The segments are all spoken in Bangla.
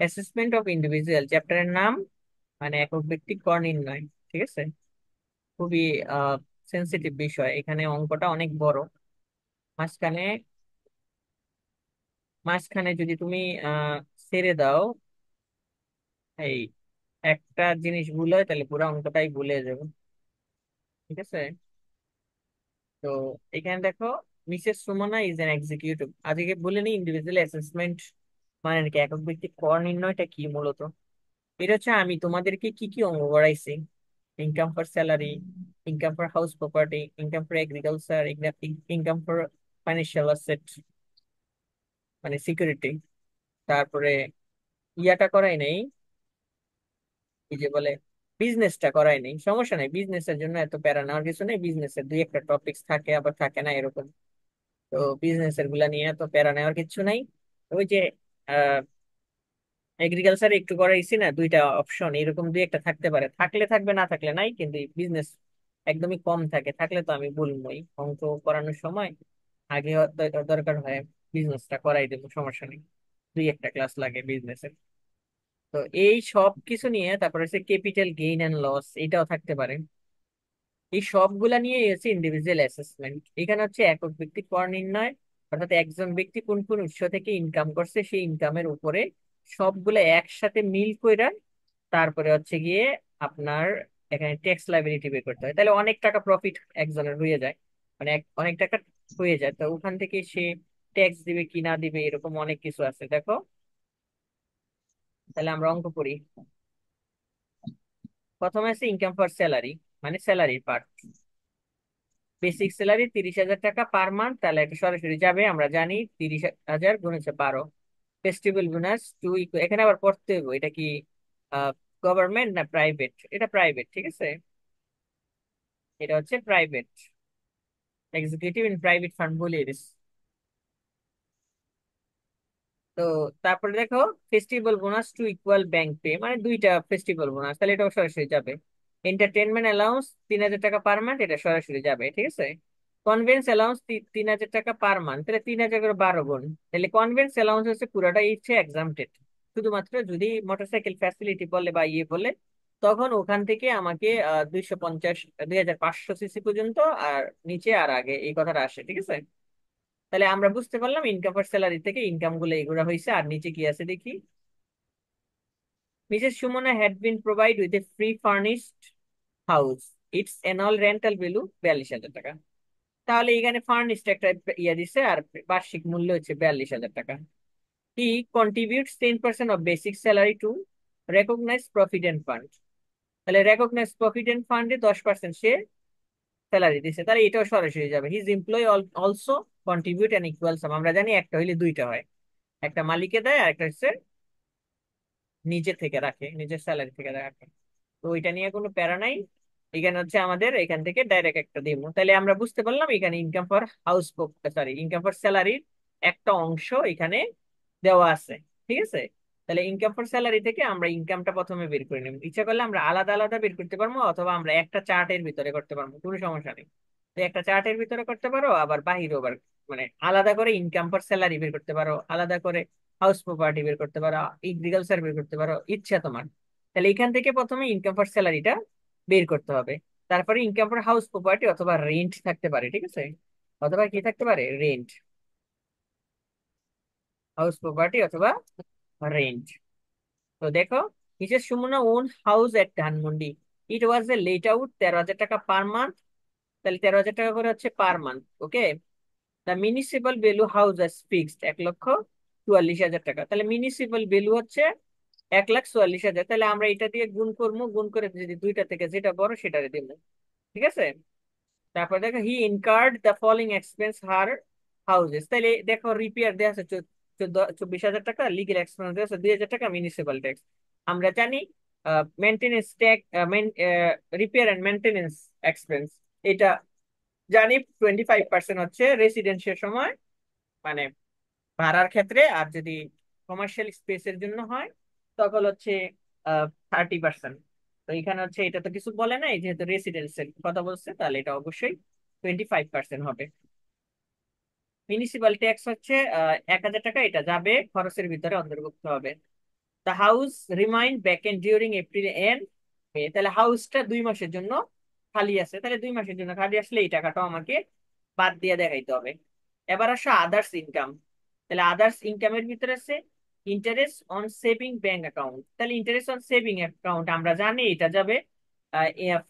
অ্যাসেসমেন্ট অফ ইন্ডিভিজুয়াল চ্যাপ্টারের নাম, মানে একক ব্যক্তি কর নির্ণয়। ঠিক আছে, খুবই সেন্সিটিভ বিষয়, এখানে অঙ্কটা অনেক বড়। মাঝখানে মাঝখানে যদি তুমি আহ ছেড়ে দাও, এই একটা জিনিস ভুল হয় তাহলে পুরো অঙ্কটাই ভুলে যাবে। ঠিক আছে, তো এখানে দেখো, Mrs Sumana is an executive. আজকে বলে নি ইন্ডিভিজুয়াল অ্যাসেসমেন্ট মানে কি, একক ব্যক্তি কর নির্ণয়টা কি মূলত। এটা হচ্ছে আমি তোমাদেরকে কি কি অঙ্ক করাইছি: income for salary, income for house property, income for agriculture, income for financial asset মানে সিকিউরিটি। তারপরে ইয়াটা করাই নাই, এই যে বলে বিজনেসটা করাই নাই। সমস্যা নেই, বিজনেসের জন্য এত প্যারা নেওয়ার কিছু নেই, বিজনেসের দুই একটা টপিকস থাকে আবার থাকে না এরকম। তো বিজনেসের গুলা নিয়ে এত প্যারা নেওয়ার কিছু নাই। ওই যে এগ্রিকালচার একটু করাইছি না, দুইটা অপশন এরকম দুই একটা থাকতে পারে, থাকলে থাকবে না থাকলে নাই, কিন্তু বিজনেস একদমই কম থাকে, থাকলে তো আমি বলবোই অঙ্ক করানোর সময় আগে দরকার হয় বিজনেসটা করাই দেবো, সমস্যা নেই। দুই একটা ক্লাস লাগে বিজনেসের। তো এই সব কিছু নিয়ে তারপরে হচ্ছে ক্যাপিটাল গেইন এন্ড লস, এটাও থাকতে পারে। এই সবগুলা নিয়ে হচ্ছে ইন্ডিভিজুয়াল অ্যাসেসমেন্ট। এখানে হচ্ছে একক ব্যক্তি কর নির্ণয়, অর্থাৎ একজন ব্যক্তি কোন কোন উৎস থেকে ইনকাম করছে সেই ইনকামের উপরে সবগুলা একসাথে মিল কইরা তারপরে হচ্ছে গিয়ে আপনার এখানে ট্যাক্স লাইবিলিটি বের করতে হয়। তাহলে অনেক টাকা প্রফিট একজনের হয়ে যায়, মানে অনেক টাকা হয়ে যায়, তো ওখান থেকে সে ট্যাক্স দিবে কি না দিবে এরকম অনেক কিছু আছে। দেখো, তাহলে আমরা অঙ্ক করি। প্রথমে আছে ইনকাম ফর স্যালারি, মানে স্যালারির পার্ট। বেসিক স্যালারি 30,000 টাকা পার মান্থ, তাহলে এটা সরাসরি যাবে, আমরা জানি 30,000 গুণিত 12। ফেস্টিভ্যাল বোনাস টু, এখানে আবার পড়তে হবে এটা কি গভর্নমেন্ট না প্রাইভেট। এটা প্রাইভেট, ঠিক আছে, এটা হচ্ছে private, executive in private fund বলে দিস। তো তারপরে দেখো, festival bonus to equal bank pay, মানে দুইটা ফেস্টিভ্যাল বোনাস, তাহলে এটাও সরাসরি যাবে। এন্টারটেনমেন্ট অ্যালাউন্স 3,000 টাকা পার মান্থ, এটা সরাসরি যাবে, ঠিক আছে। কনভেন্স অ্যালাউন্স 3,000 টাকা পার মান্থ, তাহলে 3,000 করে 12 গুণ, তাহলে কনভেন্স অ্যালাউন্স হচ্ছে পুরোটাই হচ্ছে এক্সামটেড। শুধুমাত্র যদি মোটরসাইকেল ফ্যাসিলিটি বলে বা ইয়ে বলে, তখন ওখান থেকে আমাকে 250, 2,500 সিসি পর্যন্ত, আর নিচে আর আগে এই কথাটা আসে, ঠিক আছে। তাহলে আমরা বুঝতে পারলাম ইনকাম আর স্যালারি থেকে ইনকাম গুলো এগুলো হয়েছে। আর নিচে কি আছে দেখি, Mrs Sumana had been provide with a free furnished house, it's annual rental value 42,000 টাকা। তাহলে এখানে ফার্নিশড একটা ইয়ে দিছে, আর বার্ষিক মূল্য হচ্ছে 42,000 টাকা। He contributes 10% of basic salary to recognise provident fund, তাহলে রেকগনাইজ প্রভিডেন্ট ফান্ডে 10% সে স্যালারি দিছে, তাহলে এটাও সরাসরি যাবে। His employee also contribute an equal sum, আমরা জানি একটা হইলে দুইটা হয়, একটা মালিকে দেয় আর একটা হচ্ছে নিজে থেকে রাখে, নিজের স্যালারি থেকে রাখে। তো ওইটা নিয়ে কোনো প্যারা নাই। এখানে হচ্ছে আমাদের এখান থেকে ডাইরেক্ট একটা দিব, তাহলে আমরা বুঝতে পারলাম এখানে income for house, sorry income for স্যালারির একটা অংশ এখানে দেওয়া আছে, ঠিক আছে। তাহলে ইনকাম ফর স্যালারি থেকে আমরা ইনকামটা প্রথমে বের করে নেব, ইচ্ছা করলে আমরা আলাদা আলাদা বের করতে পারবো, অথবা আমরা একটা চার্টের ভিতরে করতে পারবো, কোনো সমস্যা নেই। তো একটা চার্টের ভিতরে করতে পারো, আবার বাহিরেও আবার, মানে আলাদা করে ইনকাম ফর স্যালারি বের করতে পারো, আলাদা করে হাউস প্রপার্টি বের করতে পারো, এগ্রিকালচার বের করতে পারো, ইচ্ছা তোমার। তাহলে এখান থেকে প্রথমে ইনকাম ফর স্যালারিটা বের করতে হবে। তারপরে ইনকাম ফর হাউস প্রপার্টি অথবা রেন্ট থাকতে পারে, ঠিক আছে, অথবা কি থাকতে পারে, রেন্ট, হাউস প্রপার্টি অথবা রেন্ট। তো দেখো, Mrs Sumana on house at Dhanmondi, it was A late out 13,000 টাকা পার মান্থ, তাহলে 13,000 টাকা করে হচ্ছে per month, okay. The municipal value house S fixed 1,44,000 টাকা, তাহলে মিউনিসিপাল ভ্যালু হচ্ছে 1,44,000, তাহলে আমরা এটা দিয়ে গুণ করবো, গুণ করে যদি দুইটা থেকে যেটা বড় সেটা দিব, ঠিক আছে। তারপর দেখো, he incurred the following expense her houses, তাহলে দেখো রিপেয়ার দেওয়া আছে 24,000 টাকা, লিগেল এক্সপেন্স দেওয়া আছে 2,000 টাকা, মিউনিসিপাল ট্যাক্স। আমরা জানি maintenance tax, repair and maintenance expense, এটা জানি 25% হচ্ছে রেসিডেন্সিয়াল সময়, মানে ভাড়ার ক্ষেত্রে, আর যদি কমার্শিয়াল স্পেসের জন্য হয় তখন হচ্ছে 30%। তো এখানে হচ্ছে এটা তো কিছু বলে নাই, যেহেতু রেসিডেন্সিয়াল কথা বলছে, তাহলে এটা অবশ্যই 25% হবে। মিউনিসিপাল ট্যাক্স হচ্ছে 1,000 টাকা, এটা যাবে খরচের ভিতরে অন্তর্ভুক্ত হবে। The house remained vacant during April and May, তাহলে হাউসটা 2 মাসের জন্য খালি আছে, তাহলে 2 মাসের জন্য খালি আসলে এই টাকাটাও আমাকে বাদ দিয়ে দেখাইতে হবে। এবার আসো আদার্স ইনকাম। তাহলে আদার্স ইনকামের ভিতরে আছে interest on saving bank account. তাহলে ইন্টারেস্ট অন সেভিং অ্যাকাউন্ট আমরা জানি এটা যাবে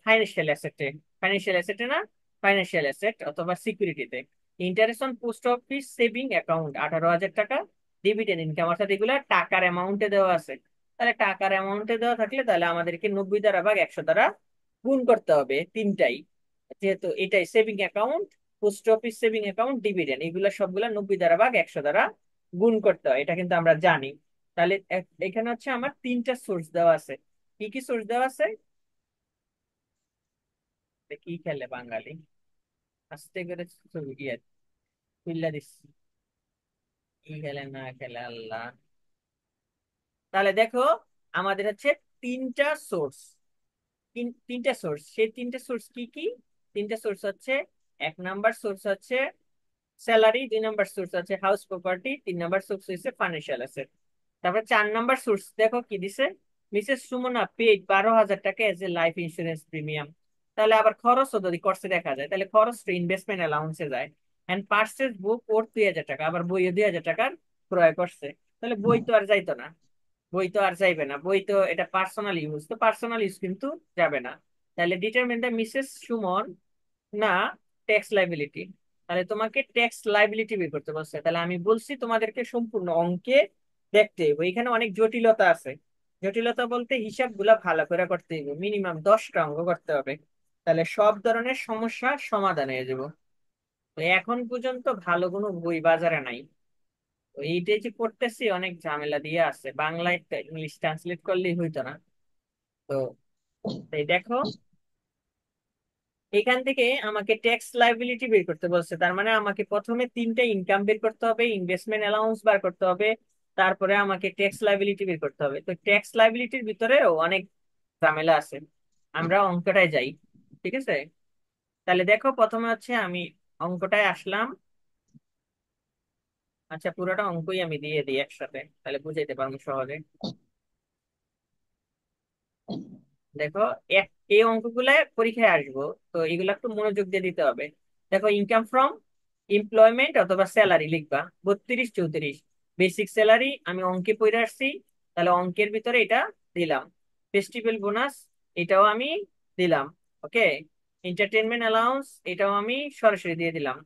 ফাইন্যান্সিয়াল অ্যাসেটে। ফাইন্যান্সিয়াল অ্যাসেটে না, ফাইন্যান্সিয়াল অ্যাসেট অথবা সিকিউরিটিতে। Interest on post office saving account 18,000 টাকা। ডিভিডেন্ড ইনকাম অর্থাৎ এগুলো টাকার অ্যামাউন্টে দেওয়া আছে। তাহলে টাকার অ্যামাউন্টে দেওয়া থাকলে তাহলে আমাদেরকে 90 দ্বারা ভাগ 100 দ্বারা গুণ করতে হবে তিনটাই, যেহেতু এটাই saving account, post office saving account, dividend, এগুলা সবগুলা 90 দ্বারা ভাগ 100 দ্বারা গুণ করতে হয়, এটা কিন্তু আমরা জানি। তাহলে এখানে হচ্ছে আমার তিনটা সোর্স দেওয়া আছে। কি কি সোর্স দেওয়া আছে? কি খেলে বাঙালি, আস্তে করে ছবি ইয়ে তুইলা দিচ্ছি, কি খেলে না খেলে আল্লাহ। তাহলে দেখো আমাদের হচ্ছে তিনটা সোর্স, তিনটা সোর্স। সেই তিনটা সোর্স কি কি? তিনটা সোর্স হচ্ছে, 1 নাম্বার সোর্স হচ্ছে স্যালারি, 2 নাম্বার সোর্স আছে হাউস প্রপার্টি, 3 নাম্বার সোর্স হচ্ছে ফাইন্যান্সিয়াল অ্যাসেট। তারপর 4 নাম্বার সোর্স দেখো কি দিছে, মিসেস সুমনা পেড 12,000 টাকা as a life insurance premium. তাহলে আবার খরচও যদি করছে দেখা যায়, তাহলে খরচ তো ইনভেস্টমেন্ট অ্যালাউন্সে যায়। এন্ড পার্সেস বুক ওর 2,000 টাকা, আবার বইও 2,000 টাকার ক্রয় করছে। তাহলে বই তো আর যাইতো না, বই তো আর যাইবে না, বই তো এটা পার্সোনাল ইউজ, তো পার্সোনাল ইউজ কিন্তু যাবে না। তাহলে ডিটারমিন দ্য মিসেস সুমন না ট্যাক্স লাইবিলিটি। তাহলে তোমাকে ট্যাক্স লাইবিলিটি বের করতে বলছে, তাহলে আমি বলছি তোমাদেরকে সম্পূর্ণ অঙ্কে দেখতে হবে, এখানে অনেক জটিলতা আছে। জটিলতা বলতে হিসাব গুলা ভালো করে করতে হবে, মিনিমাম 10টা অঙ্ক করতে হবে, তাহলে সব ধরনের সমস্যার সমাধান হয়ে যাব। তো এখন পর্যন্ত ভালো কোনো বই বাজারে নাই। তো এইটাই যে পড়তেছি অনেক ঝামেলা দিয়ে আছে, বাংলায় ইংলিশ ট্রান্সলেট করলেই হইতো না। তো এই দেখো এখান থেকে আমাকে ট্যাক্স লাইবিলিটি বের করতে বলছে, তার মানে আমাকে প্রথমে তিনটা ইনকাম বের করতে হবে, ইনভেস্টমেন্ট অ্যালাউন্স বার করতে হবে, তারপরে আমাকে ট্যাক্স লাইবিলিটি বের করতে হবে। তো ট্যাক্স লাইবিলিটির ভিতরেও অনেক ঝামেলা আছে, আমরা অঙ্কটায় যাই। ঠিক আছে, তাহলে দেখো প্রথমে হচ্ছে আমি অঙ্কটায় আসলাম। আচ্ছা পুরোটা অঙ্কই আমি দিয়ে দিই একসাথে, তাহলে বুঝাইতে পারবো সহজে। দেখো এই অঙ্কগুলা পরীক্ষায় আসবো, তো এগুলো একটু মনোযোগ দিয়ে দিতে হবে। দেখো ইনকাম ফ্রম এমপ্লয়মেন্ট অথবা স্যালারি লিখবা 32 34। বেসিক স্যালারি আমি অঙ্কে পড়ে আসছি, তাহলে অঙ্কের ভিতরে এটা দিলাম। ফেস্টিভ্যাল বোনাস এটাও আমি দিলাম। ওকে, এন্টারটেনমেন্ট অ্যালাউন্স এটাও আমি সরাসরি দিয়ে দিলাম।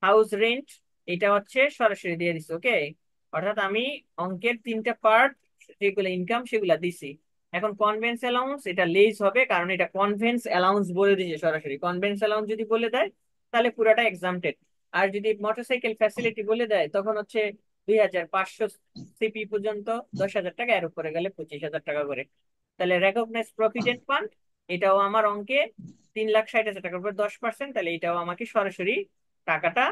হাউস রেন্ট এটা হচ্ছে সরাসরি দিয়ে দিছি। ওকে, অর্থাৎ আমি অঙ্কের তিনটা পার্ট যেগুলো ইনকাম সেগুলা দিছি। এখন কনভেন্স অ্যালাউন্স এটা লেজ হবে, কারণ এটা কনভেন্স অ্যালাউন্স বলে দিয়েছে সরাসরি। কনভেন্স অ্যালাউন্স যদি বলে দেয় তাহলে পুরাটা এক্সামটেড। আর যদি মোটরসাইকেল ফ্যাসিলিটি বলে দেয় তখন হচ্ছে 2,500 সিপি পর্যন্ত 10,000 টাকা, এর উপরে গেলে 25,000 টাকা করে। তাহলে রেকগনাইজ প্রভিডেন্ট ফান্ড এটাও আমার অঙ্কে 3,60,000 টাকার উপর 10%, তাহলে এটাও আমাকে সরাসরি টাকাটা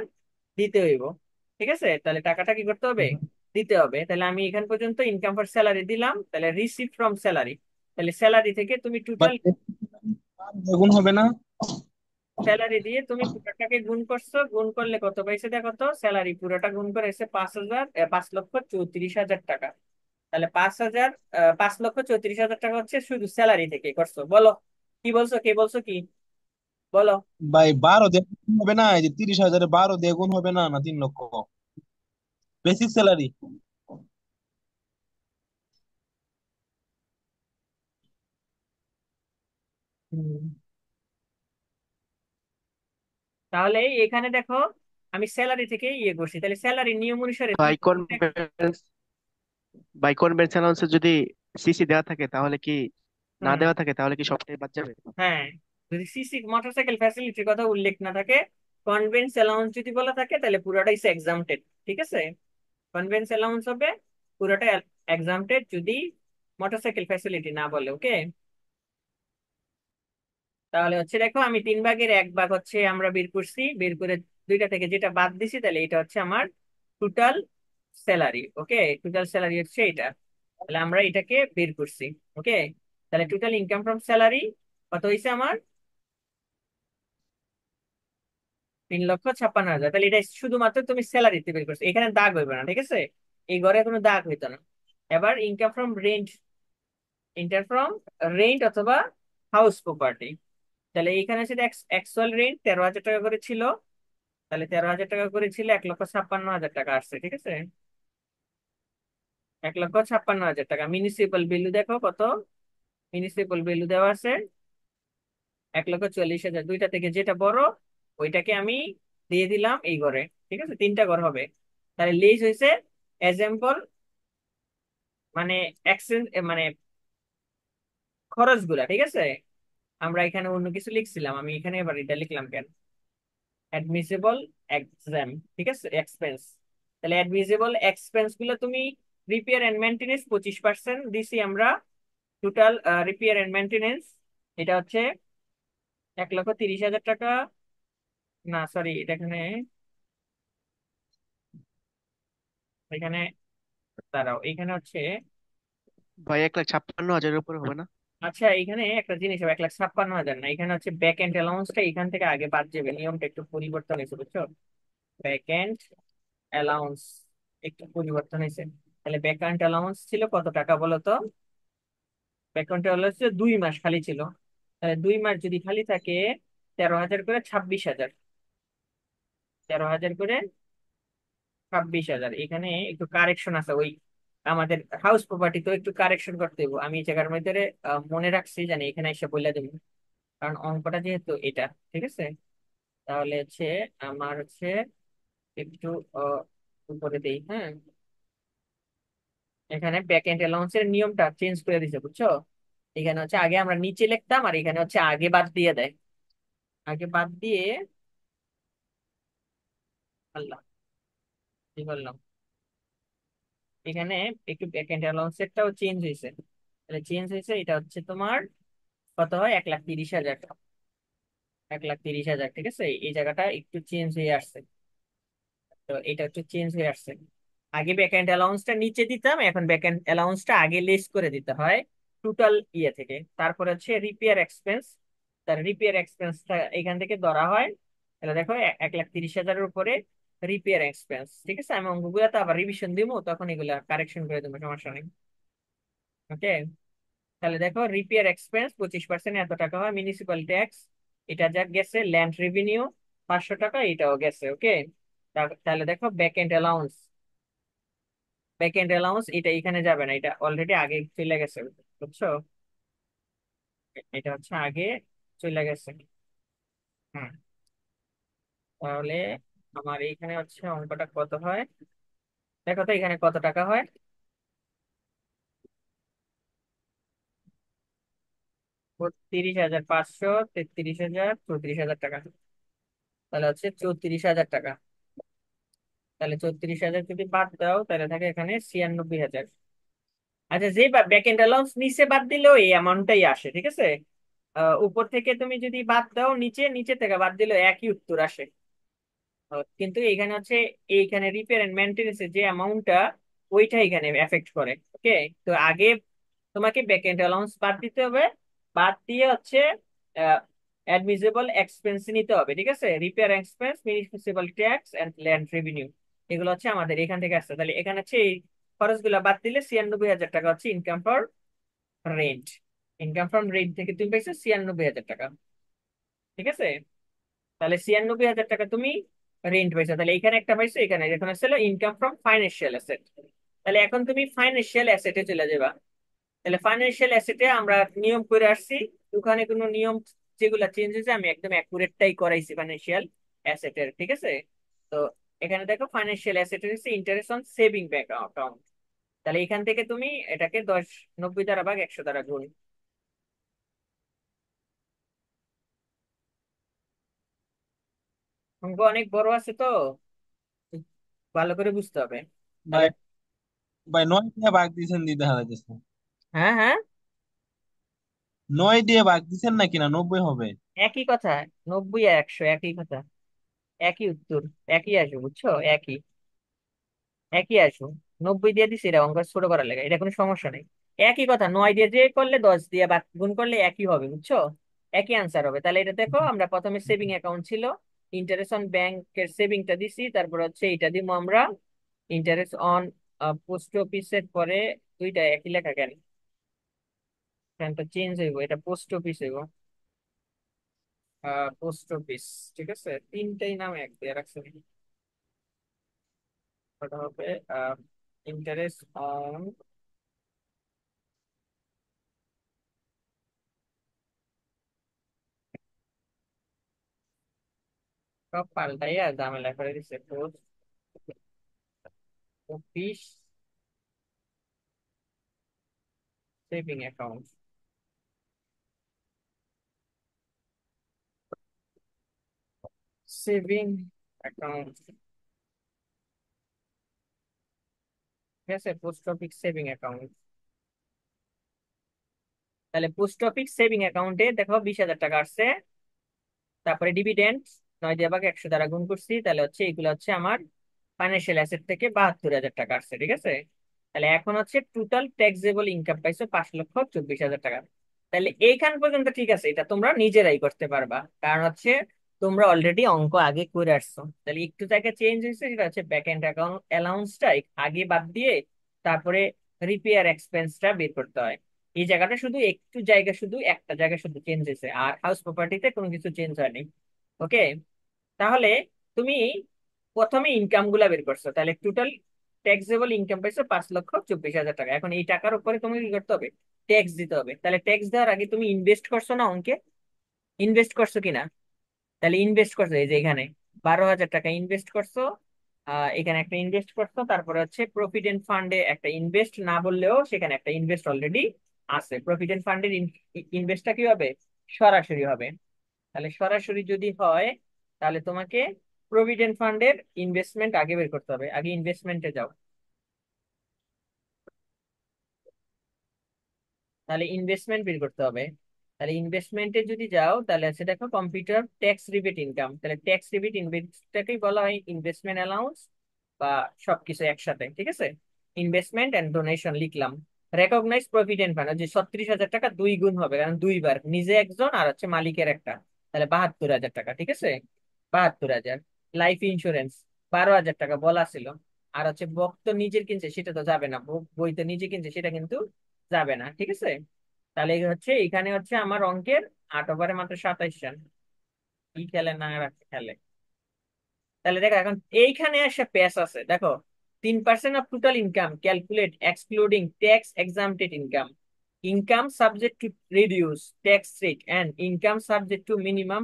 দিতে হইব। ঠিক আছে, তাহলে টাকাটা কি করতে হবে? দিতে হবে। তাহলে আমি এখান পর্যন্ত ইনকাম ফর স্যালারি দিলাম, তাহলে রিসিভ ফ্রম স্যালারি, তাহলে স্যালারি থেকে তুমি টোটাল বেগুন হবে না? স্যালারি দিয়ে তুমি পুরোটাকে গুণ করছো, গুণ করলে কত পাইছে দেখো তো, স্যালারি পুরোটা গুণ করে এসে 5,000 5,34,000 টাকা। তাহলে 5,000 5,34,000 টাকা হচ্ছে শুধু স্যালারি থেকে করছো। বলো কি বলছো, কে বলছো কি বলো। ভাই 12 দিয়ে গুণ হবে না? এই যে 30,000 12 দিয়ে গুণ হবে না, না 3 লক্ষ? Basic salary. হুম, তাহলে এখানে দেখো আমি স্যালারি থেকে ইয়ে করছি, তাহলে স্যালারি নিয়ম অনুসারে তুমি বাই কনভেন্স বাই কনভেনশনাল যদি সিসি দেওয়া থাকে তাহলে কি, না হুম, দেওয়া থাকে তাহলে কি সবটাই বাদ যাবে? হ্যাঁ, যদি সিসি মোটরসাইকেল ফ্যাসিলিটির কথা উল্লেখ না থাকে, কনভেন্স অ্যালাউন্স যদি বলা থাকে তাহলে পুরোটাই এক্সামটেড। ঠিক আছে, কনভেন্স অ্যালাউন্স হবে পুরোটাই এক্সামটেড যদি মোটরসাইকেল ফ্যাসিলিটি না বলে। ওকে, তাহলে হচ্ছে দেখো আমি 3 ভাগের 1 ভাগ হচ্ছে আমরা বের করছি, বের করে দুইটা থেকে যেটা বাদ দিছি, তাহলে এটা হচ্ছে আমার টোটাল স্যালারি। ওকে, টোটাল স্যালারি হচ্ছে এটা, তাহলে আমরা এটাকে বের করছি। ওকে, তাহলে টোটাল ইনকাম ফ্রম স্যালারি কত হয়েছে আমার? 3,56,000। তাহলে এটা শুধুমাত্র তুমি স্যালারিতে বের করছো, এখানে দাগ হইবে না। ঠিক আছে, এই ঘরে কোনো দাগ হইতো না। এবার income from rent, income from rent অথবা হাউস প্রপার্টি। তাহলে এখানে সেটা অ্যাকচুয়াল রেন্ট 13,000 টাকা করে ছিল। তাহলে 13,000 টাকা করে ছিল, 1,56,000 টাকা আসছে, ঠিক আছে। 1,56,000 টাকা। মিউনিসিপাল ভ্যালু দেখো কত, মিউনিসিপাল ভ্যালু দেওয়া আছে 1,40,000। দুইটা থেকে যেটা বড় ওইটাকে আমি দিয়ে দিলাম এই ঘরে, ঠিক আছে, তিনটা ঘর হবে। তাহলে লিজ হয়েছে এক্সাম্পল, মানে এক্সচেঞ্জ, মানে খরচ গুলা, ঠিক আছে। আমরা এখানে অন্য কিছু লিখছিলাম, আমি এখানে এবার এটা লিখলাম কেন, অ্যাডমিসিবল এক্সাম, ঠিক আছে, এক্সপেন্স। তাহলে অ্যাডমিসিবল এক্সপেন্স গুলো তুমি রিপেয়ার এন্ড মেনটেনেন্স 25% দিছি আমরা। টোটাল রিপেয়ার এন্ড মেনটেনেন্স এটা হচ্ছে 1,30,000 টাকা। না সরি, এটা এখানে, এখানে দাঁড়াও, এখানে হচ্ছে, ভাই 1,56,000-এর উপরে হবে না? আচ্ছা এখানে একটা জিনিস হবে, 1,56,000 না, এখানে হচ্ছে ব্যাক এন্ড অ্যালাউন্সটা এখান থেকে আগে বাদ যাবে, নিয়মটা একটু পরিবর্তন হয়েছে, বুঝছো। ব্যাক এন্ড অ্যালাউন্স একটু পরিবর্তন হয়েছে। তাহলে ব্যাক এন্ড অ্যালাউন্স ছিল কত টাকা বলো তো? ব্যাক এন্ড অ্যালাউন্স 2 মাস খালি ছিল। তাহলে 2 মাস যদি খালি থাকে, 13,000 করে 26,000, 13,000 করে 26,000। এখানে একটু কারেকশন আছে, ওই আমাদের হাউস প্রপার্টি তো একটু কারেকশন করতে হবে, আমি এই জায়গার মধ্যে মনে রাখছি, জানি এখানে এসে বলে দেবো, কারণ অঙ্কটা যেহেতু এটা, ঠিক আছে। তাহলে হচ্ছে আমার হচ্ছে একটু আহ, উপরে দেই, হ্যাঁ। এখানে ব্যাক এন্ড অ্যালাউন্সের নিয়মটা চেঞ্জ করে দিছে, বুঝছো। এখানে হচ্ছে আগে আমরা নিচে লিখতাম, আর এখানে হচ্ছে আগে বাদ দিয়ে দেয়, আগে বাদ দিয়ে, আল্লাহ কি বললাম, এখানে একটু ব্যাক এন্ড অ্যালাউন্সেরটাও চেঞ্জ হয়েছে। তাহলে চেঞ্জ হয়েছে, এটা হচ্ছে তোমার কত হয়, 1,30,000, 1,30,000, ঠিক আছে। এই জায়গাটা একটু চেঞ্জ হয়ে আসছে, তো এটা একটু চেঞ্জ হয়ে আসছে। আগে ব্যাকএন্ড অ্যালাউন্সটা নিচে দিতাম, এখন ব্যাকএন্ড অ্যালাউন্সটা আগে লেস করে দিতে হয় টোটাল ইয়ে থেকে। তারপরে হচ্ছে রিপেয়ার এক্সপেন্স, তার রিপেয়ার এক্সপেন্সটা এখান থেকে ধরা হয়। তাহলে দেখো 1,30,000-এর উপরে রিপেয়ার এক্সপেন্স, ঠিক আছে। আমি অঙ্কগুলো তো আবার রিভিশন দিব, তখন এগুলা কারেকশন করে দেবো, সমস্যা নেই। ওকে, তাহলে দেখো রিপেয়ার এক্সপেন্স 25% এত টাকা হয়। মিউনিসিপাল ট্যাক্স এটা যা গেছে, ল্যান্ড রেভিনিউ 500 টাকা, এটাও গেছে। ওকে, তাহলে দেখো back end allowance, back end allowance এটা এখানে যাবে না, এটা অলরেডি আগে চলে গেছে, বুঝছো। এটা হচ্ছে আগে চলে গেছে। হুম, তাহলে আমার এইখানে হচ্ছে অঙ্কটা কত হয়, দেখো তো এখানে কত টাকা হয়। 32,500, 33,000, 34,000 টাকা। তাহলে হচ্ছে 34,000 টাকা। তাহলে 34,000 যদি বাদ দাও, তাহলে থাকে এখানে 96,000। আচ্ছা, যে ব্যাক এন্ড অ্যালাউন্স নিচে বাদ দিলেও এই অ্যামাউন্টটাই আসে, ঠিক আছে। উপর থেকে তুমি যদি বাদ দাও, নিচে নিচে থেকে বাদ দিলেও একই উত্তর আসে। কিন্তু এখানে হচ্ছে, এইখানে রিপেয়ার এন্ড মেনটেন্স যে অ্যামাউন্টটা, ওইটা এখানে এফেক্ট করে। ওকে, তো আগে তোমাকে ব্যাক এন্ড অ্যালাউন্স বাদ দিতে হবে, বাদ দিয়ে হচ্ছে অ্যাডমিসিবল এক্সপেন্স নিতে হবে, ঠিক আছে। Repair expense, municipal tax and land revenue, এগুলো হচ্ছে আমাদের এখান থেকে আসছে। তাহলে এখানে হচ্ছে এই খরচগুলো বাদ দিলে 96,000 টাকা হচ্ছে income for rent. Income from rent থেকে তুমি পাইছো 96,000 টাকা, ঠিক আছে। তাহলে 96,000 টাকা তুমি রেন্ট পাইছো, তাহলে এখানে একটা পাইছো, এখানে এখন হচ্ছে ইনকাম ফ্রম ফাইন্যান্সিয়াল অ্যাসেট। তাহলে এখন তুমি ফাইন্যান্সিয়াল অ্যাসেটে চলে যাবা। তাহলে ফাইন্যান্সিয়াল অ্যাসেটে আমরা নিয়ম করে আসছি, ওখানে কোনো নিয়ম যেগুলো চেঞ্জ হয়েছে আমি একদম অ্যাকুরেটটাই করাইছি ফাইন্যান্সিয়াল অ্যাসেটের, ঠিক আছে। তো এখানে দেখো ফাইন্যান্সিয়াল অ্যাসেট হচ্ছে interest on saving bank account. তাহলে এখান থেকে তুমি এটাকে 90 দ্বারা ভাগ 100 দ্বারা গুণ। অঙ্ক অনেক বড় আছে তো, ভালো করে বুঝতে হবে। ভাই, তাহলে ভাই 9 দিয়ে ভাগ দিছেন দি দেখা যাচ্ছে। হ্যাঁ হ্যাঁ, 9 দিয়ে ভাগ দিছেন নাকি, না 90 হবে? একই কথা, 90 আর 100 একই কথা, একই উত্তর, একই আসবে, বুঝছো, একই, একই আসবে। 90 দিয়ে দিছি, এটা অঙ্ক ছোট করার লাগে, এটা কোনো সমস্যা নেই। একই কথা, 9 দিয়ে যে করলে 10 দিয়ে বা গুণ করলে একই হবে, বুঝছো, একই আনসার হবে। তাহলে এটা দেখো, আমরা প্রথমে সেভিং অ্যাকাউন্ট ছিল, ইন্টারেস্ট অন ব্যাংকের সেভিংটা দিছি, তারপর হচ্ছে এটা দিব আমরা ইন্টারেস্ট অন পোস্ট অফিসের পরে দুইটা একই লেখা কেন? এখানটা চেঞ্জ হইব, এটা পোস্ট অফিস হইব। Post office. ঠিক আছে, তিনটাই নাম এক দিয়ে রাখছে নাকি? ওটা হবে ইন্টারেস্ট অন, সব পাল্টাইয়া ঝামেলা করে দিচ্ছে। Post office saving account, saving account. ঠিক আছে, পোস্ট অফিস সেভিং অ্যাকাউন্ট। তাহলে পোস্ট অফিস সেভিং অ্যাকাউন্টে দেখো 20,000 টাকা আসছে। তারপরে ডিভিডেন্ড 9 দিয়ে ভাগ 100 দ্বারা গুণ করছি, তাহলে হচ্ছে এগুলো হচ্ছে আমার ফাইন্যান্সিয়াল অ্যাসেট থেকে 72,000 টাকা আসছে। ঠিক আছে, তাহলে এখন হচ্ছে টোটাল ট্যাক্সেবল ইনকাম পাইছো 5,24,000 টাকা। তাহলে এইখান পর্যন্ত ঠিক আছে, এটা তোমরা নিজেরাই করতে পারবা, কারণ হচ্ছে তোমরা অলরেডি অঙ্ক আগে করে আসছো। তাহলে একটু জায়গা চেঞ্জ হয়েছে, সেটা হচ্ছে ব্যাক এন্ড অ্যাকাউন্ট অ্যালাউন্সটা আগে বাদ দিয়ে তারপরে রিপেয়ার এক্সপেন্সটা বের করতে হয়। এই জায়গাটা শুধু একটু জায়গা, শুধু একটা জায়গা শুধু চেঞ্জ হয়েছে, আর হাউস প্রপার্টিতে কোনো কিছু চেঞ্জ হয়নি। ওকে, তাহলে তুমি প্রথমে ইনকাম গুলা বের করছো, তাহলে টোটাল ট্যাক্সেবল ইনকাম পাইছো 5,24,000 টাকা। এখন এই টাকার উপরে তোমাকে কি করতে হবে? ট্যাক্স দিতে হবে। তাহলে ট্যাক্স দেওয়ার আগে তুমি ইনভেস্ট করছো না অঙ্কে? ইনভেস্ট করছো কিনা? তাহলে ইনভেস্ট করছো, এই যে এখানে 12,000 টাকা ইনভেস্ট করছো। এখানে একটা ইনভেস্ট করছো, তারপরে হচ্ছে প্রভিডেন্ট ফান্ডে একটা ইনভেস্ট না বললেও সেখানে একটা ইনভেস্ট অলরেডি আছে। প্রভিডেন্ট ফান্ডের ইনভেস্টটা কি হবে? সরাসরি হবে। তাহলে সরাসরি যদি হয়, তাহলে তোমাকে প্রভিডেন্ট ফান্ডের ইনভেস্টমেন্ট আগে বের করতে হবে। আগে ইনভেস্টমেন্টে যাও। তাহলে ইনভেস্টমেন্ট বের করতে হবে। তাহলে ইনভেস্টমেন্টে যদি যাও, তাহলে আছে দেখো কম্পিউটার ট্যাক্স রিবেট ইনকাম। তাহলে ট্যাক্স রিবেট ইনভেস্টটাকেই বলা হয় ইনভেস্টমেন্ট অ্যালাউন্স, বা সবকিছু একসাথে। ঠিক আছে, ইনভেস্টমেন্ট এন্ড ডোনেশন লিখলাম। রেকগনাইজ প্রভিডেন্ট ফান্ড, যে 36,000 টাকা 2 গুণ হবে, কারণ দুইবার নিজে একজন আর হচ্ছে মালিকের একটা। তাহলে 72,000 টাকা। ঠিক আছে, 72,000। লাইফ ইন্স্যুরেন্স 12,000 টাকা বলা ছিল। আর হচ্ছে বক তো নিজের কিনছে, সেটা তো যাবে না। বই তো নিজে কিনছে, সেটা কিন্তু যাবে না। ঠিক আছে, তাহলে হচ্ছে এখানে হচ্ছে আমার অঙ্কের 8 ওভারে মাত্র 27 রান। কি খেলে না খেলে। তাহলে দেখো এখন এইখানে একটা প্যাচ আছে, দেখো 3% of total income calculate excluding tax exempted income, income subject to reduce tax rate and income subject to minimum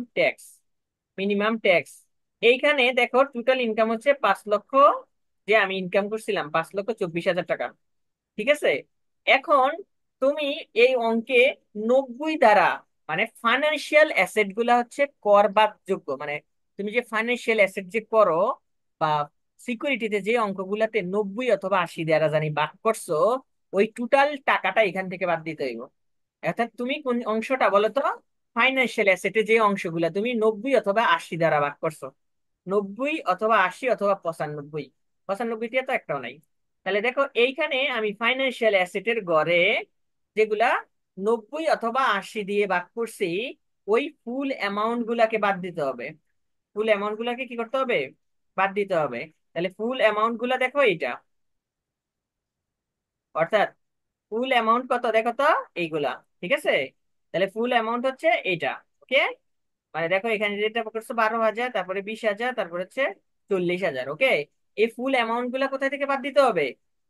tax. এইখানে দেখো টোটাল ইনকাম হচ্ছে 5 লক্ষ, যে আমি ইনকাম করছিলাম 5,24,000 টাকা। ঠিক আছে, এখন তুমি এই অঙ্কে 90 দ্বারা, মানে ফাইন্যান্সিয়াল অ্যাসেট গুলা হচ্ছে কর বাদযোগ্য, মানে তুমি যে ফাইন্যান্সিয়াল অ্যাসেট যে করো বা সিকিউরিটিতে যে অঙ্কগুলাতে 90 অথবা 80 দ্বারা জানি ভাগ করছো, ওই টোটাল টাকাটা এখান থেকে বাদ দিতে হইব। অর্থাৎ তুমি কোন অংশটা বলো তো? ফাইন্যান্সিয়াল অ্যাসেটে যে অংশগুলা তুমি 90 অথবা 80 দ্বারা ভাগ করছো, 90 অথবা 80 অথবা 95, 95 টিয়া তো একটাও নাই। তাহলে দেখো এইখানে আমি ফাইন্যান্সিয়াল অ্যাসেটের গড়ে যেগুলা 90 অথবা 80 দিয়ে ভাগ করছি, ওই ফুল অ্যামাউন্ট গুলাকে বাদ দিতে হবে। ফুল অ্যামাউন্ট গুলাকে কি করতে হবে? বাদ দিতে হবে। তাহলে ফুল অ্যামাউন্ট গুলা দেখো এইটা, অর্থাৎ ফুল অ্যামাউন্ট কত দেখো তো, এইগুলা। ঠিক আছে, তাহলে ফুল অ্যামাউন্ট হচ্ছে এইটা। ওকে, মানে দেখো এখানে যেটা করছো 12,000, তারপরে 20,000, তারপরে হচ্ছে 40,000। ওকে, এই ফুল অ্যামাউন্ট গুলা কোথায় থেকে বাদ দিতে হবে?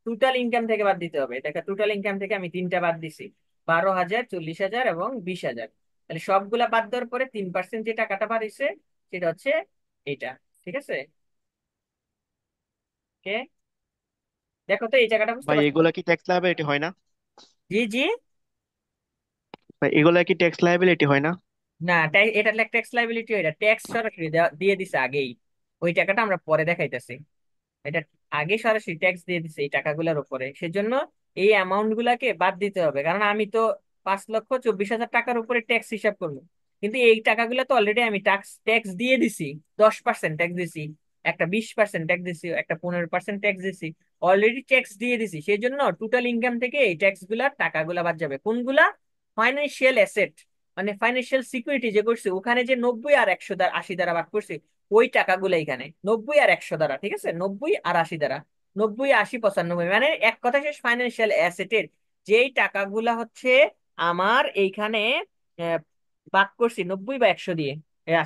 টোটাল ইনকাম থেকে বাদ দিতে হবে। দেখো টোটাল ইনকাম থেকে আমি তিনটা বাদ দিছি, 12,000, 40,000 এবং 20,000। তাহলে সবগুলা বাদ দেওয়ার পরে 3% যে টাকাটা বাড়িছে, সেটা হচ্ছে এইটা। ঠিক আছে, ওকে, দেখো তো এই জায়গাটা বুঝতে ভাই পারছো? এগুলা কি ট্যাক্স লায়াবিলিটি হয় না? জি জি। ভাই এগুলা কি ট্যাক্স লায়াবিলিটি হয় না? না, এটা ট্যাক্স লাইবিলিটি, এটা ট্যাক্স সরাসরি দিয়ে দিছে আগেই। ওই টাকাটা আমরা পরে দেখাইতেছি। এটা আগে সরাসরি ট্যাক্স দিয়ে দিছে এই টাকাগুলোর উপরে, সেজন্য এই অ্যামাউন্ট গুলাকে বাদ দিতে হবে। কারণ আমি তো 5,24,000 টাকার উপরে ট্যাক্স হিসাব করবো, কিন্তু এই টাকাগুলো তো অলরেডি আমি ট্যাক্স ট্যাক্স দিয়ে দিছি। 10% ট্যাক্স দিছি, একটা 20% ট্যাক্স দিছি, একটা 15% ট্যাক্স দিছি। অলরেডি ট্যাক্স দিয়ে দিছি, সেই জন্য টোটাল ইনকাম থেকে এই ট্যাক্স গুলা টাকাগুলা বাদ যাবে। কোনগুলা? ফাইন্যান্সিয়াল অ্যাসেট, মানে ফাইন্যান্সিয়াল সিকিউরিটি যে করছে, ওখানে যে 90 আর 100 দ্বারা 80 দ্বারা ভাগ করছে, ওই টাকাগুলো এখানে 90 আর 100 দ্বারা। ঠিক আছে, 90 আর 80 দ্বারা। 90, 80, 95, মানে এক কথা শেষ, ফাইন্যান্সিয়াল অ্যাসেটের যেই টাকাগুলা হচ্ছে আমার এইখানে আহ, ভাগ করছি 90 বা 100 দিয়ে,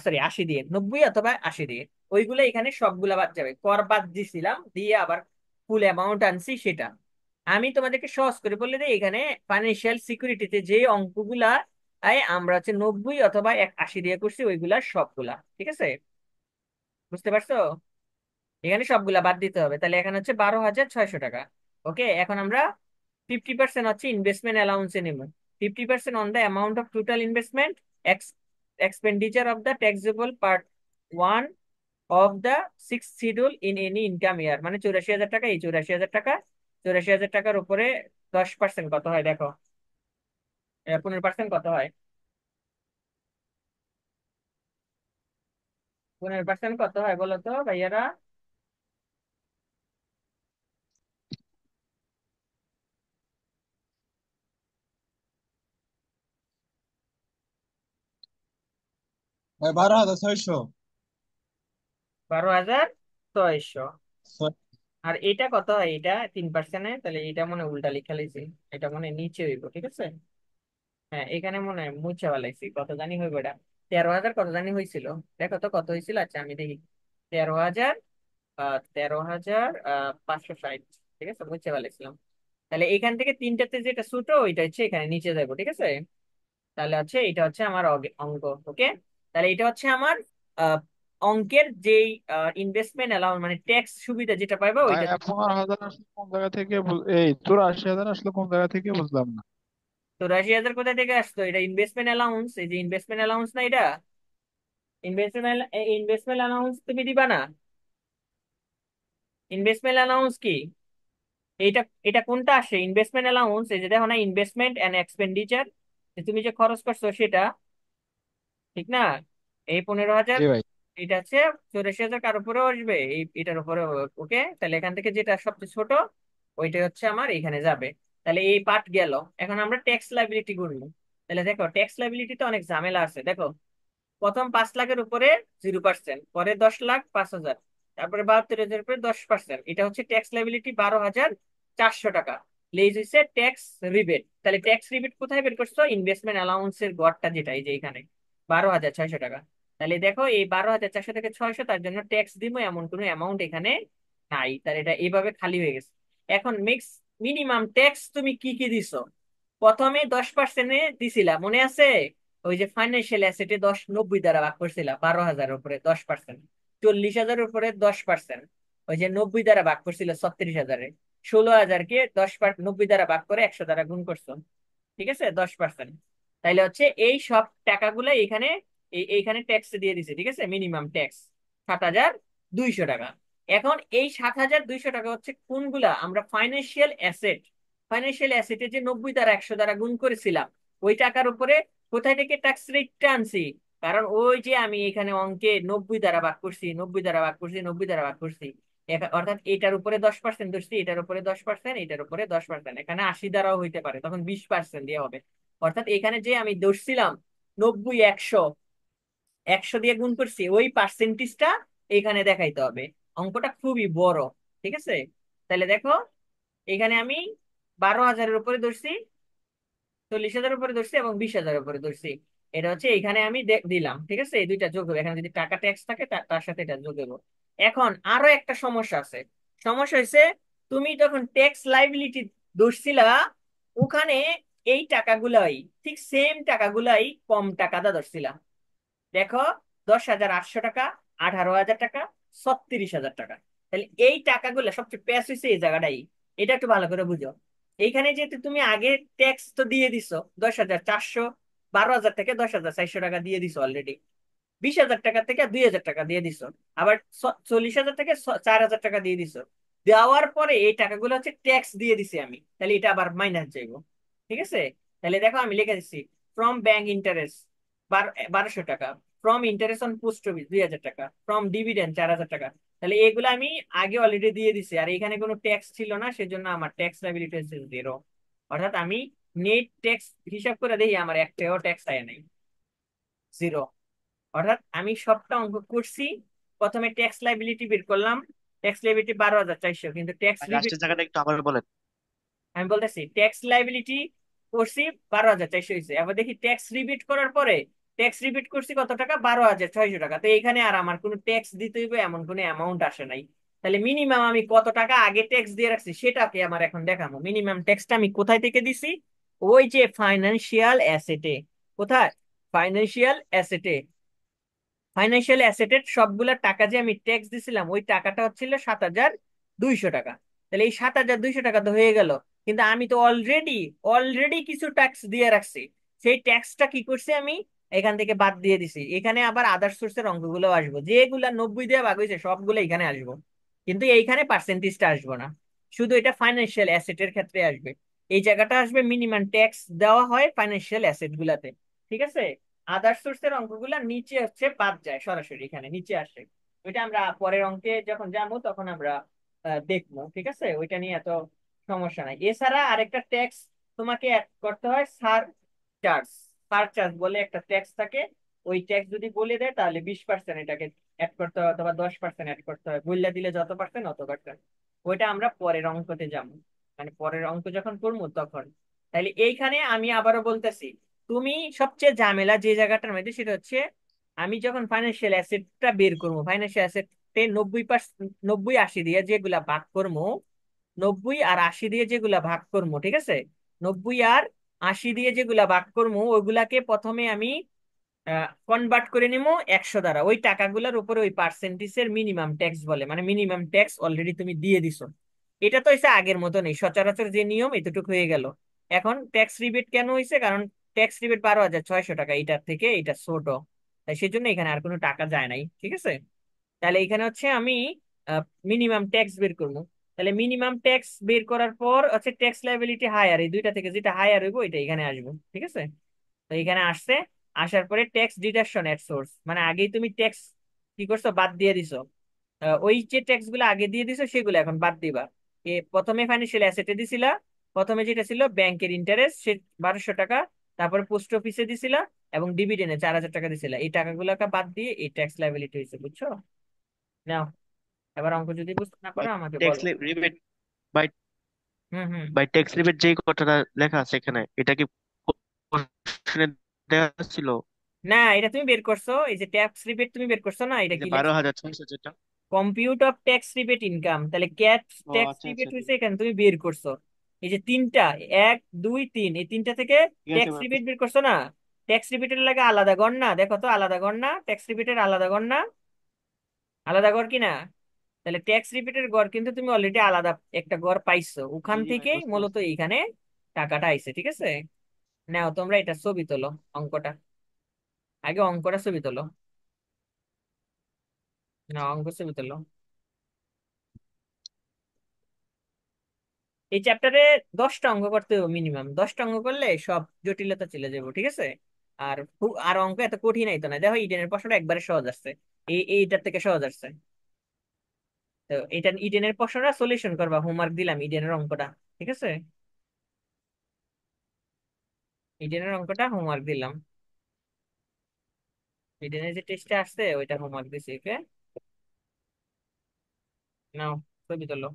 সরি 80 দিয়ে, 90 অথবা 80 দিয়ে, ওইগুলো এখানে সবগুলা বাদ যাবে, কর বাদ দিছিলাম, দিয়ে আবার ফুল অ্যামাউন্ট আনছি সেটা। আমি তোমাদেরকে সহজ করে বলে দিই, এখানে ফাইন্যান্সিয়াল সিকিউরিটিতে যে অঙ্কগুলা আমরা হচ্ছে 90 অথবা 80 দিয়ে করছি, ওইগুলা সবগুলা, ঠিক আছে? বুঝতে পারছো? এখানে সবগুলা বাদ দিতে হবে, তাহলে এখানে হচ্ছে 12,600 টাকা। ওকে, এখন আমরা 50% হচ্ছে ইনভেস্টমেন্ট অ্যালাউন্সে নেব। 50% on the amount of total investment expenditure of the taxable part one of the six schedule in any income ইয়ার, মানে 84,000 টাকা। এই 84,000 টাকা, 84,000 টাকার উপরে 10% কত হয় দেখো, 15% কত হয়? 15% কত হয় বলো তো ভাইয়ারা? ভাই 12,600। 12,600। আর এটা কত হয়? এটা 3%, তাহলে এটা মনে হয় উল্টা লিখা লাইছি, এটা মনে হয় নিচে হইব, ঠিক আছে? হ্যাঁ, এখানে মনে হয় মুছে ফেলাইছি, কত জানি হইব এটা, 13,000 কত জানি হয়েছিল। দেখো তো কত হয়েছিল, আচ্ছা আমি দেখি। 13,000, 13,560, ঠিক আছে, মুছে ফেলাইছিলাম। তাহলে এখান থেকে তিনটাতে যেটা ছোট ওইটা হচ্ছে এখানে নিচে যাবো, ঠিক আছে? তাহলে হচ্ছে এটা হচ্ছে আমার অঙ্ক। ওকে, তাহলে এটা হচ্ছে আমার আহ, অঙ্কের যেই ইনভেস্টমেন্ট অ্যালাউন্স, মানে ট্যাক্স সুবিধা যেটা পাইবো ভাই ওইটা। 15,000 আসলে কোন জায়গা থেকে এই 84,000 আসলে কোন জায়গা থেকে বুঝলাম না। 84,000 কোথা থেকে আসতো? এটা ইনভেস্টমেন্ট অ্যালাউন্স, এই যে ইনভেস্টমেন্ট অ্যালাউন্স না এটা, ইনভেস্টমেন্ট ইনভেস্টমেন্ট অ্যালাউন্স তুমি দিবা না? ইনভেস্টমেন্ট অ্যালাউন্স কি? এইটা, এটা কোনটা আসে ইনভেস্টমেন্ট অ্যালাউন্স? এই যে দেখো না, ইনভেস্টমেন্ট এন্ড এক্সপেন্ডিচার, তুমি যে খরচ করছো সেটা, ঠিক না? এই 15,000, জি ভাই। এটা হচ্ছে 84,000 কার উপরেও আসবে, এই এটার উপরে। ওকে, তাহলে এখান থেকে যেটা সবচেয়ে ছোট ওইটা হচ্ছে আমার এখানে যাবে। তাহলে এই পার্ট গেল। এখন আমরা ট্যাক্স লাইবিলিটি করবো। তাহলে দেখো, ট্যাক্স লাইবিলিটিতে অনেক ঝামেলা আছে, দেখো। প্রথম 5 লাখের উপরে 0%, পরে 10,00,000 5,000, তারপরে 72,000 উপরে 10%, এটা হচ্ছে ট্যাক্স লাইবিলিটি 12,400 টাকা। লেজ হচ্ছে ট্যাক্স রিবেট। তাহলে ট্যাক্স রিবেট কোথায় বের করছো? ইনভেস্টমেন্ট অ্যালাউন্সের গড়টা যেটা, এই যে এখানে 12,600 টাকা। তাহলে দেখো, এই 12,400 থেকে 600, তার জন্য ট্যাক্স দিব এমন কোনো অ্যামাউন্ট এখানে নাই, তাহলে এটা এইভাবে খালি হয়ে গেছে। এখন মিনিমাম ট্যাক্স তুমি কি কি দিছো? প্রথমে 10% দিছিলা, মনে আছে? ওই যে ফাইন্যান্সিয়াল অ্যাসেটে 90 দ্বারা ভাগ করছিলাম, 12,000 উপরে 10%, 40,000 উপরে 10%, ওই যে 90 দ্বারা ভাগ করছিল 36,000-এ, 16,000-কে 90 দ্বারা ভাগ করে 100 দ্বারা গুণ করছো, ঠিক আছে, 10%। তাইলে হচ্ছে এই সব টাকাগুলো এখানে এইখানে ট্যাক্স দিয়ে দিছে, ঠিক আছে, মিনিমাম ট্যাক্স 7,200 টাকা। এখন এই 7,200 টাকা হচ্ছে কোনগুলা? আমরা ফাইন্যান্সিয়াল অ্যাসেট, ফাইন্যান্সিয়াল অ্যাসেটে যে 90 দ্বারা 100 দ্বারা গুণ করেছিলাম, ওই টাকার উপরে কোথায় থেকে ট্যাক্স রেটটা আনছি? কারণ ওই যে আমি এখানে অঙ্কে 90 দ্বারা ভাগ করছি, 90 দ্বারা ভাগ করছি, 90 দ্বারা ভাগ করছি, অর্থাৎ এটার উপরে 10% ধরছি, এটার উপরে 10%, এটার উপরে 10%, এখানে 80 দ্বারাও হইতে পারে, তখন 20% দিয়ে হবে। অর্থাৎ এখানে যে আমি ধরছিলাম 90, 100, 100 দিয়ে গুণ করছি, ওই পার্সেন্টেজটা এখানে দেখাইতে হবে। অঙ্কটা খুবই বড়, ঠিক আছে? তাহলে দেখো, এখানে আমি 12,000-এর উপরে ধরছি, 40,000 উপরে ধরছি এবং 20,000 উপরে ধরছি। এটা হচ্ছে এখানে আমি দিলাম, ঠিক আছে, এই দুইটা যোগ হবে, এখানে যদি টাকা ট্যাক্স থাকে তার সাথে এটা যোগ হবে। এখন আরো একটা সমস্যা আছে। সমস্যা হয়েছে, তুমি যখন ট্যাক্স লাইবিলিটি ধরছিলা, ওখানে এই টাকাগুলাই, ঠিক সেম টাকাগুলাই কম টাকা দা ধরছিলা। দেখো, 10,800 টাকা, 18,000 টাকা, 36,000 টাকা। তাহলে এই টাকাগুলো সবচেয়ে প্যাচ হয়েছে এই জায়গাটাই। এটা একটু ভালো করে বুঝো। এইখানে যেহেতু তুমি আগে ট্যাক্স তো দিয়ে দিছো 10,400, 12,000 থেকে 10,400 টাকা দিয়ে দিছো অলরেডি, 20,000 টাকা থেকে 2,000 টাকা দিয়ে দিছো, আবার 40,000 থেকে 4,000 টাকা দিয়ে দিছো। দেওয়ার পরে এই টাকাগুলো হচ্ছে ট্যাক্স দিয়ে দিছি আমি, তাহলে এটা আবার মাইনাস যাইবো, ঠিক আছে? তাহলে দেখো আমি লিখে দিচ্ছি, ফ্রম ব্যাংক ইন্টারেস্ট 1,200 টাকা, from interest on post office 2,000 টাকা, ফ্রম ডিভিডেন্ড 4,000 টাকা। তাহলে এগুলো আমি আগে অলরেডি দিয়ে দিছি, আর এখানে কোনো ট্যাক্স ছিল না, সেজন্য আমার ট্যাক্স লাইবিলিটি হচ্ছে 0। অর্থাৎ আমি নেট ট্যাক্স হিসাব করে দেখি আমার একটাও ট্যাক্স আয় নাই, 0। অর্থাৎ আমি সবটা অঙ্ক করছি, প্রথমে ট্যাক্স লাইবিলিটি বের করলাম, ট্যাক্স লাইবিলিটি 12,400, কিন্তু ট্যাক্স ভাই রিবেট লাস্টের জায়গাটা একটু আবার বলেন। আমি বলতেছি ট্যাক্স লাইবিলিটি করছি 12,400 হয়েছে, এবার দেখি ট্যাক্স রিবিট করার পরে ট্যাক্স রিবিট করছি কত টাকা, 12,600 টাকা। তো এখানে আর আমার কোনো ট্যাক্স দিতে হইবে এমন কোনো অ্যামাউন্ট আসে নাই। তাহলে মিনিমাম আমি কত টাকা আগে ট্যাক্স দিয়ে রাখছি সেটাকে আমার এখন দেখাবো। মিনিমাম ট্যাক্সটা আমি কোথায় থেকে দিছি? ওই যে ফাইনান্সিয়াল অ্যাসেটে। কোথায়? ফাইনান্সিয়াল অ্যাসেটে। ফাইন্যান্সিয়াল অ্যাসেটের সবগুলা টাকা যে আমি ট্যাক্স দিছিলাম ওই টাকাটা হচ্ছিল 7,200 টাকা। তাহলে এই 7,200 টাকা তো হয়ে গেল, কিন্তু আমি তো অলরেডি অলরেডি কিছু ট্যাক্স দিয়ে রাখছি। সেই ট্যাক্সটা কি করছি আমি? এখান থেকে বাদ দিয়ে দিছি। এখানে আবার আদার সোর্সের অঙ্কগুলো আসবো, যেগুলা 90 দিয়ে ভাগ হয়েছে সবগুলো এখানে আসবো, কিন্তু এইখানে পার্সেন্টেজটা আসবো না। শুধু এটা ফাইন্যান্সিয়াল অ্যাসেটের ক্ষেত্রে আসবে। এই জায়গাটা আসবে মিনিমাম ট্যাক্স দেওয়া হয় ফাইন্যান্সিয়াল অ্যাসেট গুলাতে। ঠিক আছে? আদার সোর্সের অঙ্কগুলা নিচে হচ্ছে বাদ যায়, সরাসরি এখানে নিচে আসে। ওইটা আমরা পরের অঙ্কে যখন যাবো তখন আমরা দেখবো। ঠিক আছে, ওইটা নিয়ে এত সমস্যা নাই। এছাড়া আরেকটা ট্যাক্স তোমাকে অ্যাড করতে হয়, চার্জ। চার্জ বলে একটা ট্যাক্স থাকে। ওই ট্যাক্স যদি বলে দেয় তাহলে 20% এটাকে অ্যাড করতে হয়, অথবা 10% অ্যাড করতে হয়, বললে দিলে যত পার্সেন্ট অত পার্সেন্ট। ওইটা আমরা পরের অঙ্কতে যাবো, মানে পরের অঙ্ক যখন করবো তখন। তাহলে এইখানে আমি আবারও বলতেছি, তুমি সবচেয়ে ঝামেলা যে জায়গাটার মধ্যে সেটা হচ্ছে আমি যখন ফাইন্যান্সিয়াল অ্যাসেটটা বের করবো, ফাইন্যান্সিয়াল অ্যাসেটে 90%, 90-80 দিয়ে যেগুলা ভাগ করবো, 90 আর 80 দিয়ে যেগুলা ভাগ করবো, ঠিক আছে, 90 আর 80 দিয়ে যেগুলা ভাগ করবো ওইগুলাকে প্রথমে আমি কনভার্ট করে নিবো 100 দ্বারা। ওই টাকাগুলোর উপরে ওই পার্সেন্টেজের মিনিমাম ট্যাক্স বলে, মানে মিনিমাম ট্যাক্স অলরেডি তুমি দিয়ে দিছো। এটা তো হচ্ছে আগের মতো নেই, সচরাচর যে নিয়ম এতটুকু হয়ে গেল। এখন ট্যাক্স রিবেট কেন হয়েছে? কারণ ট্যাক্স রিবেট 12,600 টাকা, এটার থেকে এটা ছোট, তাই সেজন্য এখানে আর কোনো টাকা যায় নাই। ঠিক আছে, তাহলে এখানে হচ্ছে আমি মিনিমাম ট্যাক্স বের করবো। তাহলে মিনিমাম ট্যাক্স বের করার পর হচ্ছে ট্যাক্স লাইবিলিটি হায়ার, এই দুইটা থেকে যেটা হায়ার হইব এটা এখানে আসবো। ঠিক আছে, তো এখানে আসছে। আসার পরে ট্যাক্স ডিডাকশন এট সোর্স, মানে আগেই তুমি ট্যাক্স কি করছো, বাদ দিয়ে দিছো। ওই যে ট্যাক্স গুলো আগে দিয়ে দিছো সেগুলো এখন বাদ দিবা। প্রথমে ফাইন্যান্সিয়াল অ্যাসেটে দিছিলা, প্রথমে যেটা ছিল ব্যাংকের ইন্টারেস্ট সে 1,200 টাকা, তারপরে পোস্ট অফিসে দিছিলা, এবং ডিভিডেন্ডে 4,000 টাকা দিছিলা। এই টাকাগুলোকে বাদ দিয়ে এই ট্যাক্স লাইবিলিটি হয়েছে, বুঝছো? নাও, এবার অঙ্ক যদি বুঝতে না ভাই পারো আমাকে ট্যাক্স বলো। রিবেট, ভাই হুম হুম। ভাই ট্যাক্স রিবেট যেই কথাটা লেখা আছে এখানে, এটা কি কোশ্চেনে দেওয়া ছিল? না, এটা তুমি বের করছো, এই যে ট্যাক্স রিবেট তুমি বের করছো না, এটা এই যে কি বারো লেখছো? হাজার ছয়শো যেটা। Compute of tax rebate income, তাহলে ক্যাট ও ট্যাক্স আচ্ছা রিবেট আচ্ছা, হয়েছে এখানে তুমি বের করছো। এই যে তিনটা, 1 2 3, এই তিনটা থেকে ঠিক আছে ট্যাক্স ভাই। রিবেট বের করছো না। ট্যাক্স রিবেটের লাগে আলাদা গণনা, দেখো তো আলাদা গণনা, ট্যাক্স রিবেটের আলাদা গণনা, আলাদা গড় কিনা? তাহলে ট্যাক্স রিবেটের গড় কিন্তু তুমি অলরেডি আলাদা একটা গড় পাইছো, ওখান জি জি ভাই, থেকেই বুঝতে মূলত পারছি। এইখানে টাকাটা আইছে। ঠিক আছে, নাও তোমরা এটা ছবি তোলো, অঙ্কটা আগে অঙ্কটা ছবি তোলো। না, অঙ্ক ছবি তোলো। এই চ্যাপ্টারে 10টা অঙ্ক করতে হবে, মিনিমাম 10টা অঙ্ক করলে সব জটিলতা চলে যাবো। ঠিক আছে, আর আর অঙ্ক এত কঠিন হইতো না। দেখো ইডেনের প্রশ্নটা একবারে সহজ আসছে, এইটার থেকে সহজ আসছে। তো এটা ইডেনের প্রশ্নটা সলিউশন করবা, হোমওয়ার্ক দিলাম ইডেনের অঙ্কটা। ঠিক আছে, ইডেনের অঙ্কটা হোমওয়ার্ক দিলাম। ইডেনের যে টেস্টে আসছে ওইটা হোমওয়ার্ক দিছি, ওকে? নাও, ছবি তোলো।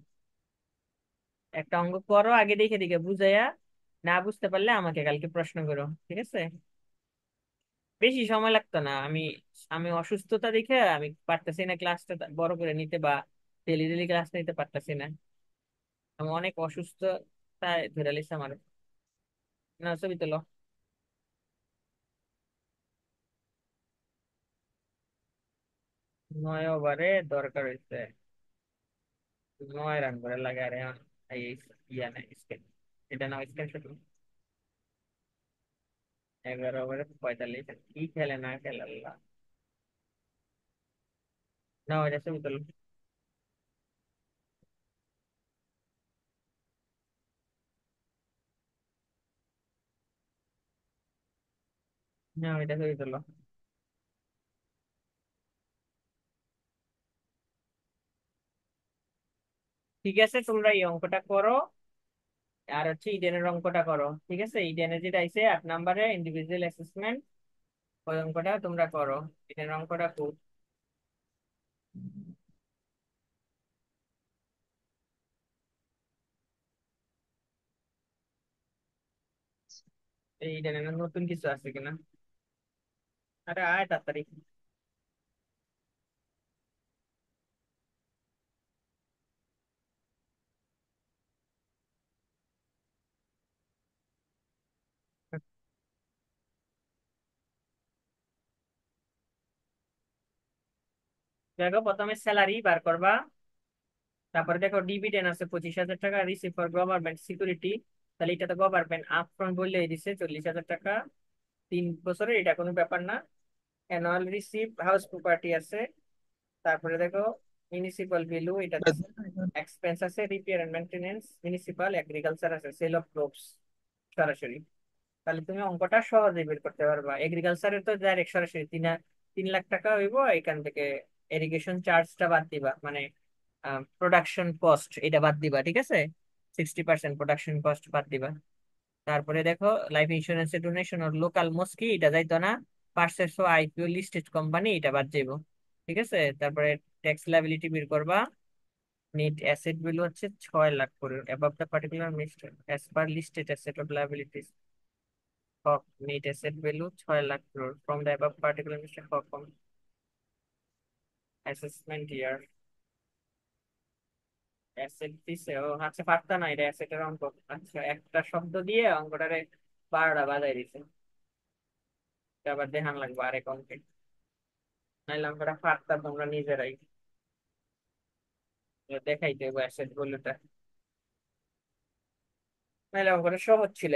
একটা অঙ্ক করো আগে, দেখে দেখে বুঝাইয়া, না বুঝতে পারলে আমাকে কালকে প্রশ্ন করো। ঠিক আছে, বেশি সময় লাগতো না। আমি আমি অসুস্থতা দেখে আমি পারতেছি না ক্লাসটা বড় করে নিতে, বা ডেলি ডেলি ক্লাস নিতে পারতেছি না। আমি অনেক অসুস্থ, তাই ধরে লিখছে আমার। না, ছবি তোলো। 9 ওভারে দরকার হয়েছে 9 রান করে লাগে। আরে এই ইয়া না স্কেল, এটা না স্কেল শুধু 11 ওভারে 45, কি খেলে না খেলে আল্লাহ। না, এটা ছবি তোলো। না, এটা ছবি তোলো। ঠিক আছে, তোমরা এই অঙ্কটা করো, আর হচ্ছে ইডেনের অঙ্কটা করো। ঠিক আছে, ইডেনের যেটা আইছে 8 নম্বরে ইন্ডিভিজুয়াল অ্যাসেসমেন্ট, ওই অঙ্কটা তোমরা করো। ইডেনের অঙ্কটা খুব এইটা না, নতুন কিছু আছে কিনা। আরে আয় তাড়াতাড়ি। দেখো প্রথমে স্যালারি বার করবা। তারপরে দেখো ডিভিডেন্ড আছে 25,000 টাকা, রিসিভ ফর গভর্নমেন্ট সিকিউরিটি। তাহলে এটা তো গভর্নমেন্ট আপফ্রন্ট বললে দিছে 40,000 টাকা 3 বছরের, এটা কোনো ব্যাপার না। অ্যানুয়াল রিসিভ হাউস প্রপার্টি আছে। তারপরে দেখো মিউনিসিপাল ভ্যালু এটা দিছে। এক্সপেন্স আছে repair and maintenance, municipal agriculture আছে সেল অফ ক্রপস সরাসরি। তাহলে তুমি অঙ্কটা সহজে বের করতে পারবা। এগ্রিকালচারের তো ডাইরেক্ট সরাসরি 3 লাখ টাকা হইব এখান থেকে। ইরিগেশন চার্জটা বাদ দিবা, মানে প্রোডাকশন কস্ট এটা বাদ দিবা, ঠিক আছে। 60% প্রোডাকশন কস্ট বাদ দিবা। তারপরে দেখো লাইফ ইন্স্যুরেন্সের ডোনেশন ওর লোকাল মস্কি এটা যাইতো না। পার্সেস ও আইপিও লিস্টেড কোম্পানি এটা বাদ যাইবো, ঠিক আছে। তারপরে ট্যাক্স লায়াবিলিটি বের করবা। নেট অ্যাসেট ভ্যালু হচ্ছে 6 লাখ করে above the particular listed as per listed asset of liabilities of net asset value 6 lakh crore from the above particular listed for assessment year asset দিছে। ও আচ্ছা, পারতা না এটা অ্যাসেটের অঙ্ক। আচ্ছা, একটা শব্দ দিয়ে অঙ্কটারে 12টা বাজাই দিছে। এটা আবার দেখান লাগবে আরেক অঙ্কে, নাইলে অঙ্কটা পারতা তোমরা নিজেরাই। দেখাইতে হবে অ্যাসেট ভ্যালুটা, নাইলে অঙ্কটা সহজ ছিল।